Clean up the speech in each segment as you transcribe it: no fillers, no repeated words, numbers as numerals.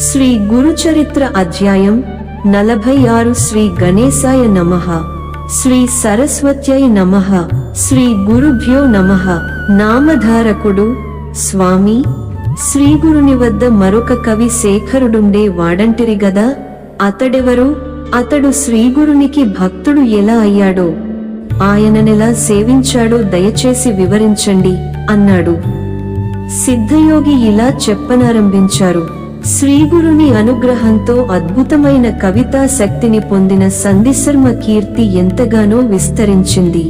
శ్రీ గురుచరిత్ర అధ్యాయం 46 శ్రీ గణేశాయ నమః శ్రీ సరస్వత్యై నమః శ్రీ గురుభ్యో నమః నామధారకుడు స్వామి శ్రీగురుని వద్ద మరొక కవి శేఖరుడుండే వాడంటిరి గదా, అతడెవరు? అతడు శ్రీగురునికి భక్తుడు ఎలా అయ్యాడో, ఆయననెలా సేవించాడో దయచేసి వివరించండి అన్నాడు. సిద్ధయోగి ఇలా చెప్పనారంభించారు. శ్రీగురుని అనుగ్రహంతో అద్భుతమైన కవితా శక్తిని పొందిన సంధిశర్మ కీర్తి ఎంతగానో విస్తరించింది.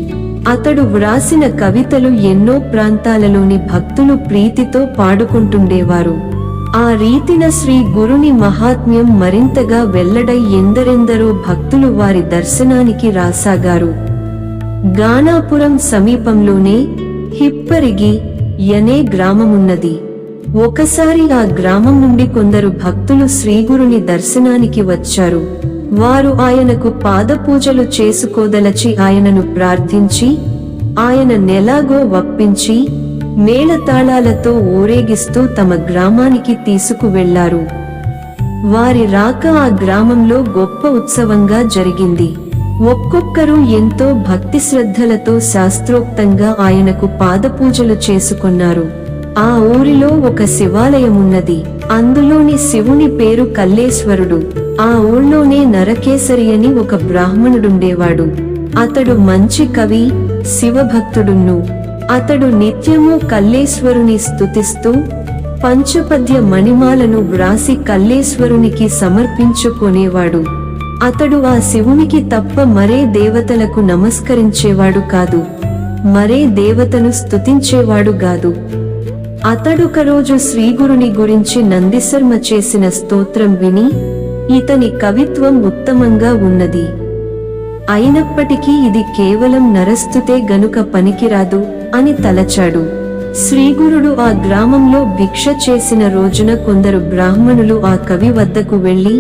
అతడు వ్రాసిన కవితలు ఎన్నో ప్రాంతాలలోని భక్తులు ప్రీతితో పాడుకుంటుండేవారు. ఆ రీతిన శ్రీ గురుని మహాత్మ్యం మరింతగా వెల్లడై ఎందరెందరో భక్తులు వారి దర్శనానికి రాసాగారు. గానాపురం సమీపంలోనే హిప్పరిగి యనే గ్రామమున్నది. ఒకసారి ఆ గ్రామం నుండి కొందరు భక్తులు శ్రీగురుని దర్శనానికి వచ్చారు. వారు ఆయనకు పాదపూజలు చేసుకోదలచి ఆయనను ప్రార్థించి ఆయన నెలాగో వప్పించి మేళతాళాలతో ఊరేగిస్తూ తమ గ్రామానికి తీసుకువెళ్లారు. వారి రాక ఆ గ్రామంలో గొప్ప ఉత్సవంగా జరిగింది. ఒక్కొక్కరు ఎంతో భక్తి శ్రద్ధలతో శాస్త్రోక్తంగా ఆయనకు పాదపూజలు చేసుకున్నారు. ఆ ఊరిలో ఒక శివాలయమున్నది. అందులోని శివుని పేరు కల్లేశ్వరుడు. ఆ ఊళ్ళోనే నరకేసరి అని ఒక బ్రాహ్మణుడుండేవాడు. అతడు మంచి కవి, శివభక్తుడును. అతడు నిత్యము కల్లేశ్వరుని స్తుతిస్తూ పంచపద్య మణిమాలను వ్రాసి కల్లేశ్వరునికి సమర్పించుకొనేవాడు. అతడు ఆ శివునికి తప్ప మరే దేవతలకు నమస్కరించేవాడు కాదు, మరే దేవతను స్తుతించేవాడు గాదు. అతడొకరోజు శ్రీగురుని గురించి నందిశర్మ చేసిన స్తోత్రం విని, ఇతని కవిత్వం ఉత్తమంగా ఉన్నది, అయినప్పటికీ ఇది కేవలం నరస్తుతే గనుక పనికిరాదు అని తలచాడు. శ్రీగురుడు ఆ గ్రామంలో భిక్ష చేసిన రోజున కొందరు బ్రాహ్మణులు ఆ కవి వద్దకు వెళ్లి,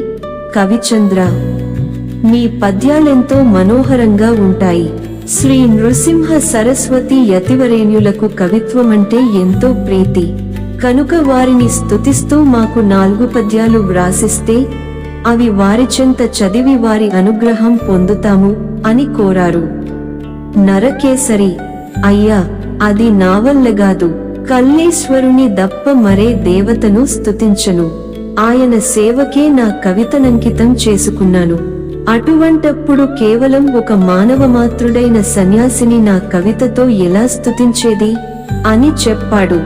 కవిచంద్ర, మీ పద్యాలెంతో మనోహరంగా ఉంటాయి. శ్రీ నృసింహ సరస్వతి యతివరేణ్యులకు కవిత్వమంటే ఎంతో ప్రీతి, కనుక వారిని స్తుతిస్తూ మాకు 4 పద్యాలు వ్రాసిస్తే అవి వారిచెంత చదివి వారి అనుగ్రహం పొందుతాము అని కోరారు. నరకేసరి, అయ్యా, అది నావల్లగాదు. కల్లేశ్వరుని దప్ప మరే దేవతను స్తుతించను. ఆయన సేవకే నా కవితనంకితం చేసుకున్నాను. అటువంటప్పుడు కేవలం ఒక మానవమాత్రుడైన సన్యాసిని నా కవితతో ఎలా స్తుతించేది అని చెప్పాడు.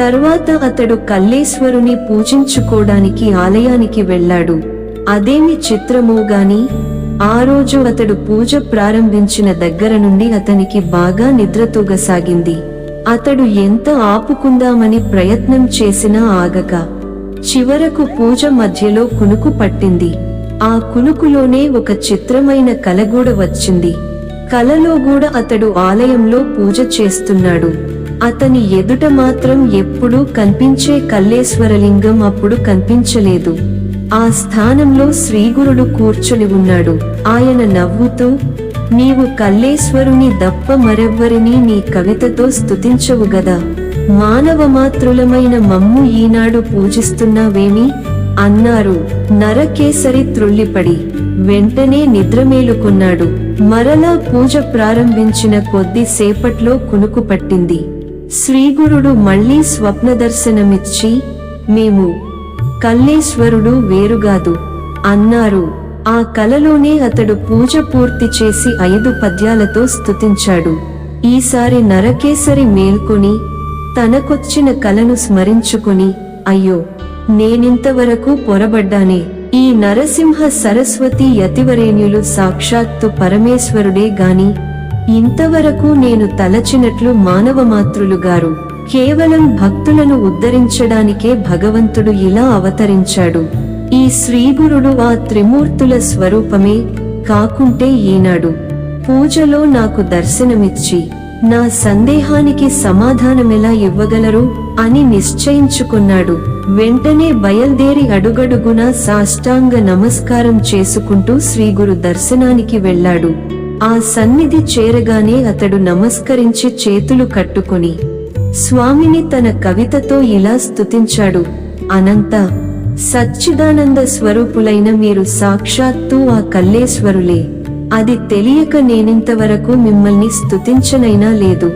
తర్వాత అతడు కల్లేశ్వరుని పూజించుకోడానికి ఆలయానికి వెళ్ళాడు. అదేమి చిత్రమో గాని, ఆ రోజు అతడు పూజ ప్రారంభించిన దగ్గర నుండి అతనికి బాగా నిద్రతూగసాగింది. అతడు ఎంత ఆపుకుందామని ప్రయత్నం చేసినా ఆగక చివరకు పూజ మధ్యలో కునుకు పట్టింది. ఆ కునుకులోనే ఒక చిత్రమైన కలగూడ వచ్చింది. కలలో కూడా అతడు ఆలయంలో పూజ చేస్తున్నాడు. అతని ఎదుట మాత్రం ఎప్పుడూ కనిపించే కల్లేశ్వరలింగం అప్పుడు కనిపించలేదు. ఆ స్థానంలో శ్రీగురుడు కూర్చొని ఉన్నాడు. ఆయన నవ్వుతూ, నీవు కల్లేశ్వరుని దప్ప మరెవ్వరినీ నీ కవితతో స్తుతించవు గదా, మానవమాత్రులమైన మమ్ము ఈనాడు పూజిస్తున్నావేమి అన్నారు. నరకేసరి త్రుళ్ళిపడి వెంటనే నిద్రమేలుకున్నాడు. మరలా పూజ ప్రారంభించిన కొద్ది సేపట్లో కునుకు పట్టింది. శ్రీగురుడు మళ్లీ స్వప్నదర్శనమిచ్చి, మేము కల్లేశ్వరుడు వేరుగాదు అన్నారు. ఆ కలలోనే అతడు పూజ పూర్తి చేసి 5 పద్యాలతో స్తుతించాడు. ఈసారి నరకేసరి మేల్కొని తనకొచ్చిన కలను స్మరించుకుని, అయ్యో, నేనింతవరకు పొరబడ్డానే. ఈ నరసింహ సరస్వతి యతివరేణ్యులు సాక్షాత్తు పరమేశ్వరుడే గాని ఇంతవరకు నేను తలచినట్లు మానవమాత్రులుగారు. కేవలం భక్తులను ఉద్ధరించడానికే భగవంతుడు ఇలా అవతరించాడు. ఈ శ్రీగురుడు ఆ త్రిమూర్తుల స్వరూపమే కాకుంటే ఈనాడు పూజలో నాకు దర్శనమిచ్చి నా సందేహానికి సమాధానమెలా ఇవ్వగలరు అని నిశ్చయించుకున్నాడు. వెంటనే బయల్దేరి అడుగడుగునా సాష్టాంగ నమస్కారం చేసుకుంటూ శ్రీగురు దర్శనానికి వెళ్ళాడు. ఆ సన్నిధి చేరగానే అతడు నమస్కరించి చేతులు కట్టుకొని స్వామిని తన కవితతో ఇలా స్తుతించాడు. అనంత సచ్చిదానంద స్వరూపులైన మీరు సాక్షాత్తు ఆ కల్లేశ్వరులే. అది తెలియక నేనింతవరకు మిమ్మల్ని స్తుతించనైనా లేదు.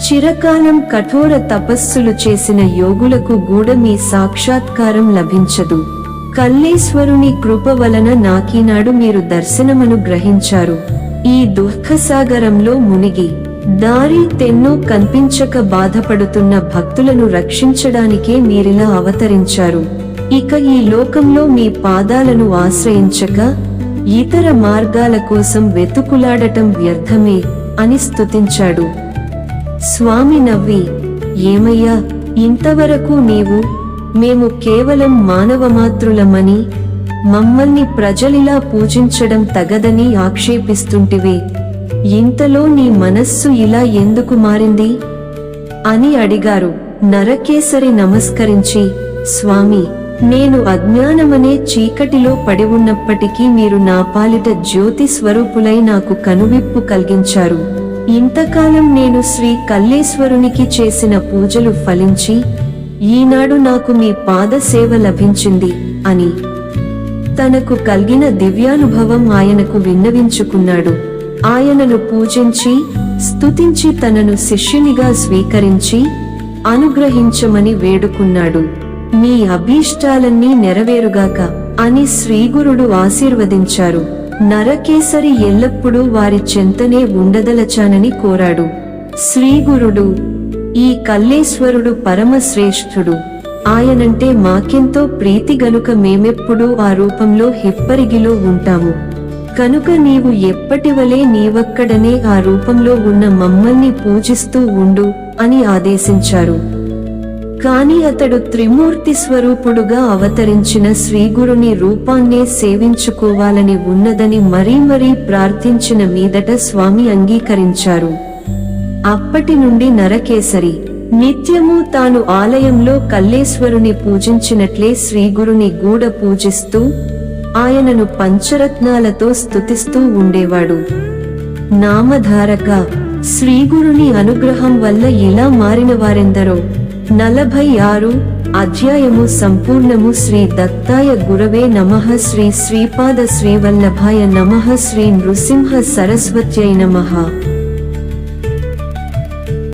చిరకాలం కఠోర తపస్సులు చేసిన యోగులకు కూడా మీ సాక్షాత్కారం లభించదు. కల్లేశ్వరుని కృప వలన నాకీనాడు మీరు దర్శనమును గ్రహించారు. ఈ దుఃఖసాగరంలో మునిగి దారి తెన్నో కనిపించక బాధపడుతున్న భక్తులను రక్షించడానికే మీరిలా అవతరించారు. ఇక ఈ లోకంలో మీ పాదాలను ఆశ్రయించక ఇతర మార్గాల కోసం వెతుకులాడటం వ్యర్థమే అని స్తుతించాడు. స్వామి నవ్వి, ఏమయ్యా, ఇంతవరకు నీవు మేము కేవలం మానవమాత్రులమని, మమ్మల్ని ప్రజలిలా పూజించడం తగదని ఆక్షేపిస్తుంటివే, ఇంతలో నీ మనస్సు ఇలా ఎందుకు మారింది అని అడిగారు. నరకేసరి నమస్కరించి, స్వామి, నేను అజ్ఞానమనే చీకటిలో పడి ఉన్నప్పటికీ మీరు నా పాలిట జ్యోతి స్వరూపులై నాకు కనువిప్పు కలిగించారు. ఇంతకాలం నేను శ్రీ కల్లేశ్వరునికి చేసిన పూజలు ఫలించి ఈనాడు నాకు మీ పాద సేవ లభించింది అని తనకు కలిగిన దివ్యానుభవం ఆయనకు విన్నవించుకున్నాడు. ఆయనను పూజించి స్తుతించి తనను శిష్యునిగా స్వీకరించి అనుగ్రహించమని వేడుకున్నాడు. మీ అభీష్టాలన్నీ నెరవేరుగాక అని శ్రీగురుడు ఆశీర్వదించారు. నరకేసరి ఎల్లప్పుడూ వారి చెంతనే ఉండదలచానని కోరాడు. శ్రీగురుడు, ఈ కల్లేశ్వరుడు పరమశ్రేష్ఠుడు, ఆయనంటే మాకెంతో ప్రీతి గనుక మేమెప్పుడూ ఆ రూపంలో హిప్పరిగిలో ఉంటాము. కనుక నీవు ఎప్పటివలే నీవక్కడనే ఆ రూపంలో ఉన్న మమ్మల్ని పూజిస్తూ ఉండు అని ఆదేశించారు. కాని అతడు త్రిమూర్తి స్వరూపుడుగా అవతరించిన శ్రీగురుని రూపాన్నే సేవించుకోవాలని ఉన్నదని మరీ ప్రార్థించిన మీదట స్వామి అంగీకరించారు. అప్పటి నుండి నరకేసరి నిత్యము తాను ఆలయంలో కల్లేశ్వరుని పూజించినట్లే శ్రీగురుని గూడ పూజిస్తూ ఆయనను పంచరత్నాలతో స్తుతిస్తూ ఉండేవాడు. నామధారక శ్రీగురుని అనుగ్రహం వల్ల ఇలా మారిన వారెందరో. 46 అధ్యాయము సంపూర్ణము. శ్రీ దత్తాయ గురవే నమః. శ్రీ శ్రీపాద శ్రీవల్లభాయ నమః. శ్రీ నృసింహ సరస్వత్యై నమః.